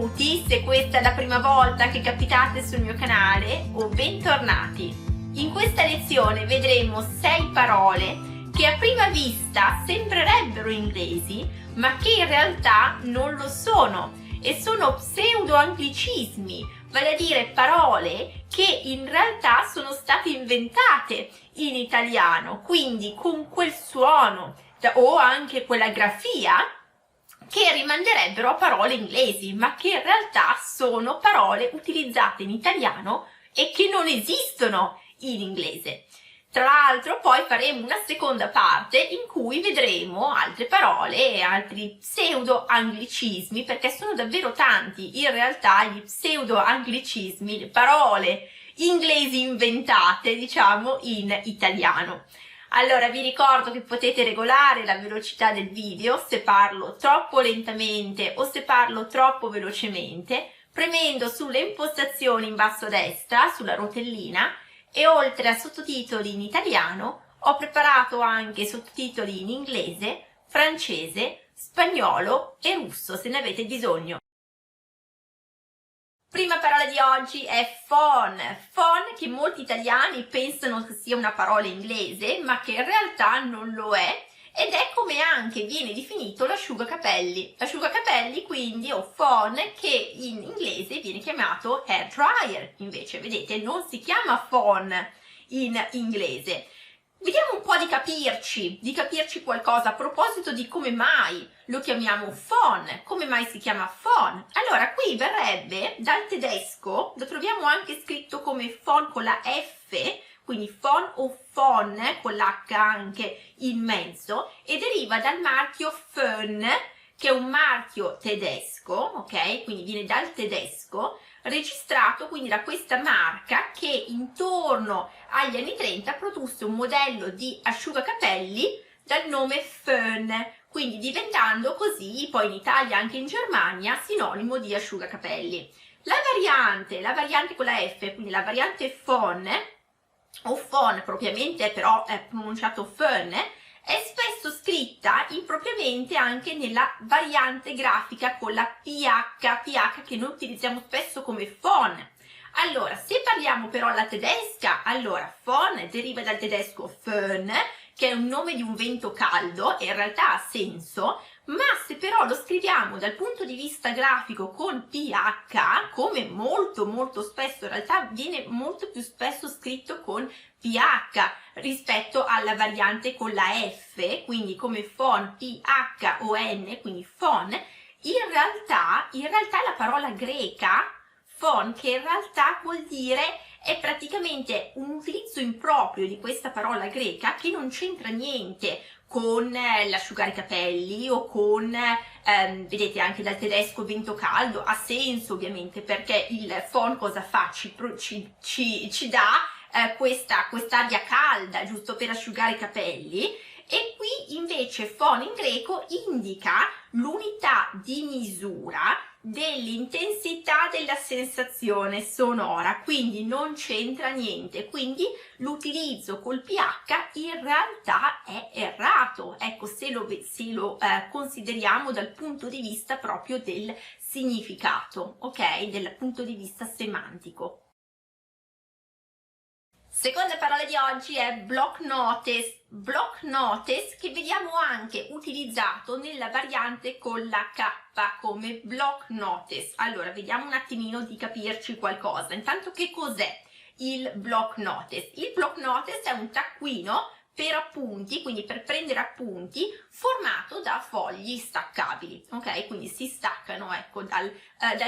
benvenuti se questa è la prima volta che capitate sul mio canale o bentornati. In questa lezione vedremo 6 parole che a prima vista sembrerebbero inglesi ma che in realtà non lo sono e sono pseudo-anglicismi, vale a dire parole che in realtà sono state inventate in italiano, quindi con quel suono o anche quella grafia che rimanderebbero a parole inglesi, ma che in realtà sono parole utilizzate in italiano e che non esistono in inglese. Tra l'altro poi faremo una seconda parte in cui vedremo altre parole e altri pseudo-anglicismi, perché sono davvero tanti in realtà gli pseudo-anglicismi, le parole inglesi inventate, diciamo, in italiano. Allora vi ricordo che potete regolare la velocità del video se parlo troppo lentamente o se parlo troppo velocemente, premendo sulle impostazioni in basso a destra, sulla rotellina, e oltre a sottotitoli in italiano ho preparato anche sottotitoli in inglese, francese, spagnolo e russo se ne avete bisogno. Prima parola di oggi è phone, phone che molti italiani pensano che sia una parola inglese ma che in realtà non lo è ed è come anche viene definito l'asciugacapelli. L'asciugacapelli quindi o phone che in inglese viene chiamato hair dryer, invece vedete non si chiama phone in inglese. Vediamo un po' di capirci qualcosa a proposito di come mai lo chiamiamo phone, come mai si chiama phone. Allora, qui verrebbe dal tedesco, lo troviamo anche scritto come phone con la F, quindi phone o phone con l'H anche in mezzo, e deriva dal marchio Phön, che è un marchio tedesco, ok? Quindi viene dal tedesco, registrato quindi da questa marca che intorno agli anni 30 produsse un modello di asciugacapelli dal nome Phön, quindi diventando così poi in Italia e anche in Germania sinonimo di asciugacapelli. La variante con la F, quindi la variante phone o phone propriamente però è pronunciato Phön, è spesso scritta impropriamente anche nella variante grafica con la PH che noi utilizziamo spesso come phone. Allora, se parliamo però alla tedesca, allora phone deriva dal tedesco Phön, che è un nome di un vento caldo e in realtà ha senso, ma se però lo scriviamo dal punto di vista grafico con PH, come molto spesso, in realtà viene molto più spesso scritto con PH rispetto alla variante con la F, quindi come phone, PHON, quindi phone, in realtà la parola greca, phone, che in realtà vuol dire è praticamente un utilizzo improprio di questa parola greca che non c'entra niente con l'asciugare i capelli o con, vedete anche dal tedesco vento caldo, ha senso ovviamente perché il phon cosa fa? Ci dà quest'aria calda giusto per asciugare i capelli. E qui invece phon in greco indica l'unità di misura dell'intensità della sensazione sonora, quindi non c'entra niente, quindi l'utilizzo col PH in realtà è errato, ecco, se lo consideriamo dal punto di vista proprio del significato, ok? Dal punto di vista semantico. Seconda parola di oggi è block notice che vediamo anche utilizzato nella variante con la K come block notice. Allora, vediamo un attimino di capirci qualcosa. Intanto, che cos'è il block notice? Il block notice è un taccuino per appunti, quindi per prendere appunti, formato da fogli staccabili, ok? Quindi si staccano, ecco, dal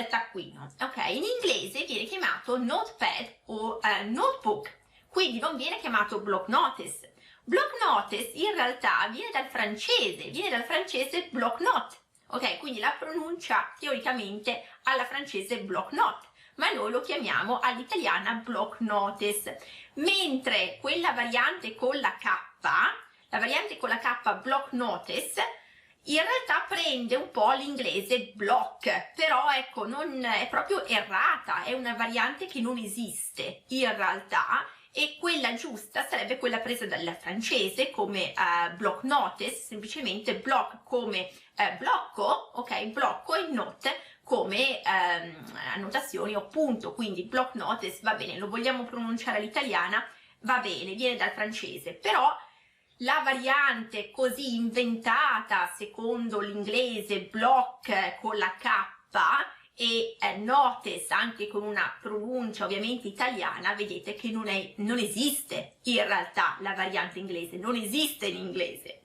taccuino, ok? In inglese viene chiamato notepad o notebook, quindi non viene chiamato block notice. Block notice in realtà viene dal francese block note, ok? Quindi la pronuncia teoricamente alla francese block note, ma noi lo chiamiamo all'italiana block notice, mentre quella variante con la K, block notice, in realtà prende un po' l'inglese block, però ecco, non è proprio errata, è una variante che non esiste in realtà e quella giusta sarebbe quella presa dal francese come block notice, semplicemente block come blocco, ok, blocco, e note come annotazioni o punto, quindi block notice va bene, lo vogliamo pronunciare all'italiana, va bene, viene dal francese, però la variante così inventata secondo l'inglese block con la K e notice anche con una pronuncia ovviamente italiana, vedete che non esiste in realtà la variante inglese, non esiste in inglese.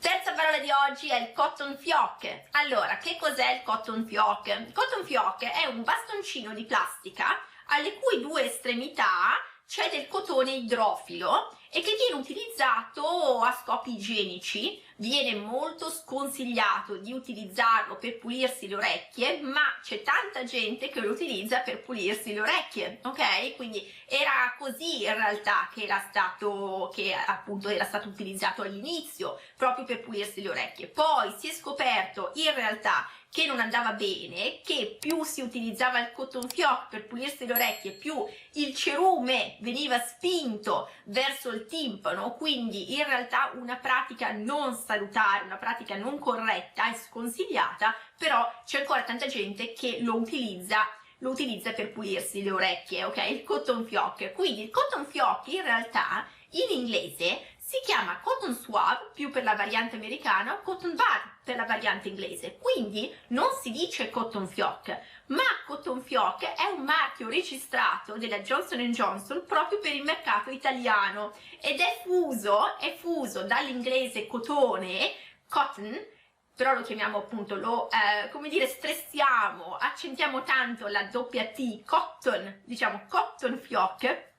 Terza parola di oggi è il cotton fioc. Allora, che cos'è il cotton fioc? Il cotton fioc è un bastoncino di plastica alle cui due estremità c'è del cotone idrofilo e che viene utilizzato a scopi igienici. Viene molto sconsigliato di utilizzarlo per pulirsi le orecchie, ma c'è tanta gente che lo utilizza per pulirsi le orecchie, ok? Quindi era così in realtà che era stato utilizzato all'inizio, proprio per pulirsi le orecchie. Poi si è scoperto in realtà che non andava bene, che più si utilizzava il cotton fioc per pulirsi le orecchie, più il cerume veniva spinto verso il timpano, quindi in realtà una pratica non salutare, una pratica non corretta e sconsigliata, però c'è ancora tanta gente che lo utilizza per pulirsi le orecchie, ok? Il cotton fioc. Quindi il cotton fioc in realtà in inglese si chiama cotton swab più per la variante americana o cotton bud per la variante inglese, quindi non si dice cotton fioc, ma cotton fioc è un marchio registrato della Johnson & Johnson proprio per il mercato italiano ed è fuso dall'inglese cotone, cotton, però lo chiamiamo appunto, stressiamo, accentiamo tanto la doppia T, cotton, diciamo cotton fioc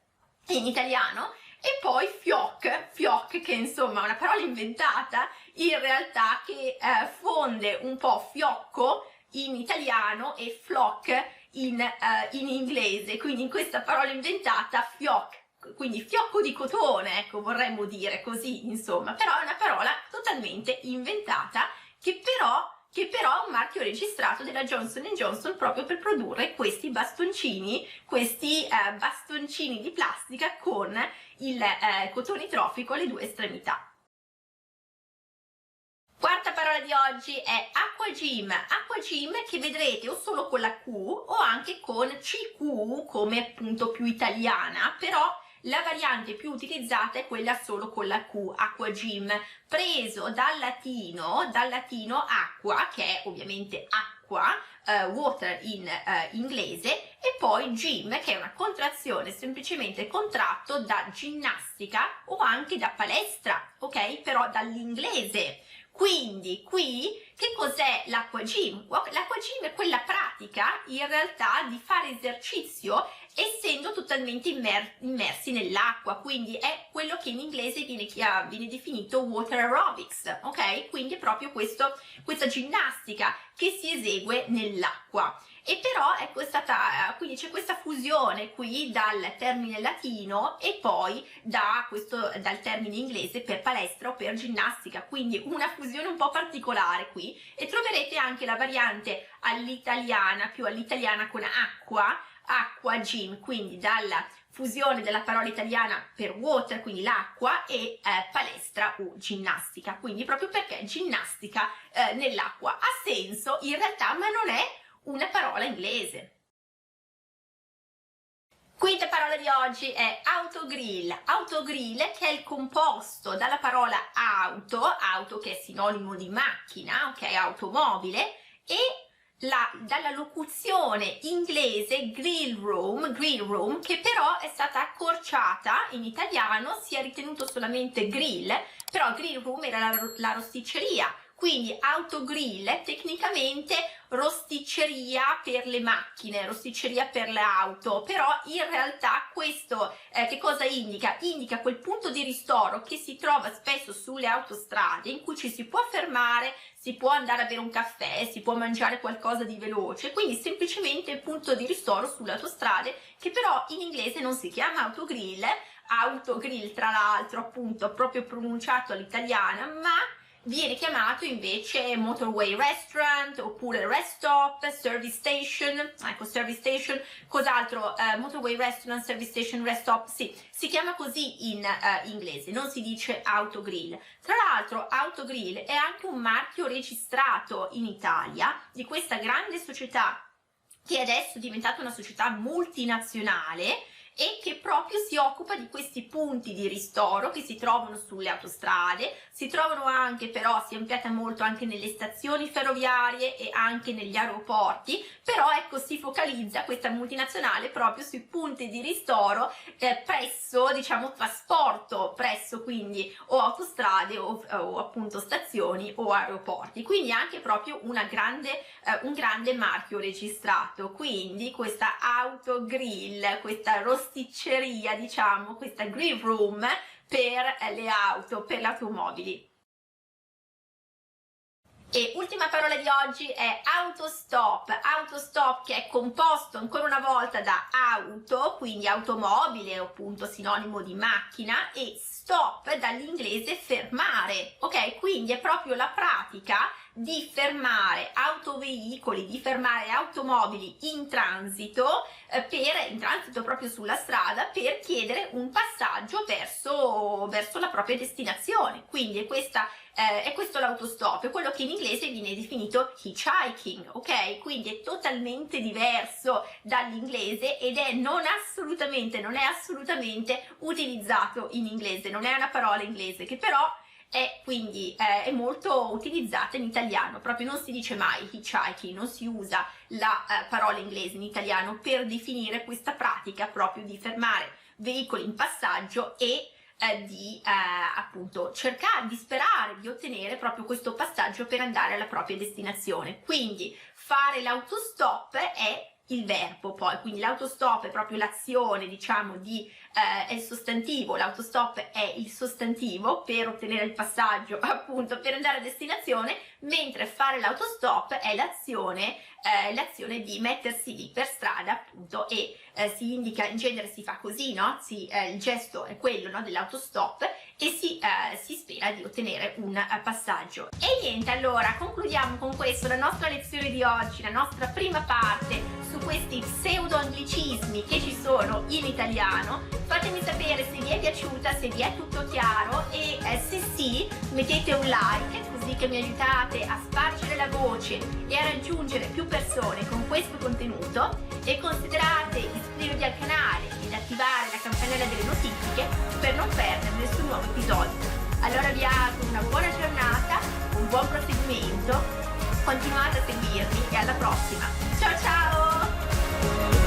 in italiano, e poi fioc che insomma è una parola inventata in realtà che fonde un po' fiocco in italiano e flock in inglese, quindi in questa parola inventata fioc, quindi fiocco di cotone, ecco, vorremmo dire così, insomma, però è una parola totalmente inventata che però è un marchio registrato della Johnson & Johnson proprio per produrre questi bastoncini di plastica con il cotone idrofico alle due estremità. Quarta parola di oggi è acquagym. Acquagym che vedrete o solo con la Q o anche con CQ come appunto più italiana, però la variante più utilizzata è quella solo con la Q, acquagym, preso dal latino acqua, che è ovviamente acqua, water in inglese, e poi gym, che è una contrazione, semplicemente contratto da ginnastica o anche da palestra, ok? Però dall'inglese. Quindi qui che cos'è l'acquagym? L'acquagym è quella pratica in realtà di fare esercizio essendo totalmente immersi nell'acqua, quindi è quello che in inglese viene definito water aerobics, ok? Quindi è proprio questa ginnastica che si esegue nell'acqua. E però quindi c'è questa fusione qui dal termine latino e poi dal termine inglese per palestra o per ginnastica, quindi una fusione un po' particolare qui, e troverete anche la variante più all'italiana con acquagym, quindi dalla fusione della parola italiana per water, quindi l'acqua, e palestra o ginnastica, quindi proprio perché ginnastica nell'acqua ha senso in realtà, ma non è una parola inglese. Quinta parola di oggi è autogrill. Autogrill che è il composto dalla parola auto che è sinonimo di macchina, ok, automobile, e dalla locuzione inglese grill room, che però è stata accorciata in italiano, si è ritenuto solamente grill, però grill room era la rosticceria. Quindi autogrill tecnicamente rosticceria per le macchine, rosticceria per le auto, però in realtà questo che cosa indica? Indica quel punto di ristoro che si trova spesso sulle autostrade in cui ci si può fermare, si può andare a bere un caffè, si può mangiare qualcosa di veloce, quindi semplicemente il punto di ristoro sulle autostrade, che però in inglese non si chiama autogrill tra l'altro appunto proprio pronunciato all'italiana, ma viene chiamato invece motorway restaurant oppure rest stop, service station. Ecco, service station, cos'altro? Motorway restaurant, service station, rest stop, sì, si chiama così in inglese, non si dice autogrill. Tra l'altro autogrill è anche un marchio registrato in Italia di questa grande società che adesso è diventata una società multinazionale e che proprio si occupa di questi punti di ristoro che si trovano sulle autostrade, si trovano anche, però si è ampliata molto anche nelle stazioni ferroviarie e anche negli aeroporti, però ecco, si focalizza questa multinazionale proprio sui punti di ristoro presso, diciamo, trasporto presso quindi o autostrade o appunto stazioni o aeroporti, quindi anche proprio un grande marchio registrato. Quindi questa autogrill, questa rosticceria, diciamo, questa grill room per le auto, per le automobili. E ultima parola di oggi è autostop, autostop che è composto ancora una volta da auto, quindi automobile, appunto sinonimo di macchina, e stop dall'inglese fermare, ok? Quindi è proprio la pratica di fermare autoveicoli, di fermare automobili in transito proprio sulla strada per chiedere un passaggio verso la propria destinazione. Quindi è questo l'autostop, è quello che in inglese viene definito hitchhiking, ok? Quindi è totalmente diverso dall'inglese ed non è assolutamente utilizzato in inglese, non è una parola inglese che però è molto utilizzata in italiano, proprio non si dice mai hitchhiking, non si usa la parola inglese in italiano per definire questa pratica proprio di fermare veicoli in passaggio e di appunto cercare di sperare di ottenere proprio questo passaggio per andare alla propria destinazione. Quindi fare l'autostop è il verbo, poi quindi l'autostop è proprio l'azione, diciamo, è il sostantivo, l'autostop è il sostantivo per ottenere il passaggio appunto per andare a destinazione, mentre fare l'autostop è l'azione di mettersi lì per strada appunto e si indica, in genere si fa così, no? Il gesto è quello, no, dell'autostop e si spera di ottenere un passaggio. E niente, allora concludiamo con questo la nostra lezione di oggi, la nostra prima parte su questi pseudo anglicismi che ci sono in italiano. Fatemi sapere se vi è piaciuta, se vi è tutto chiaro e se sì mettete un like così che mi aiutate a spargere la voce e a raggiungere più persone con questo contenuto, e considerate di iscrivervi al canale ed attivare la campanella delle notifiche per non perdere nessun nuovo episodio. Allora vi auguro una buona giornata, un buon proseguimento, continuate a seguirmi e alla prossima. Ciao ciao!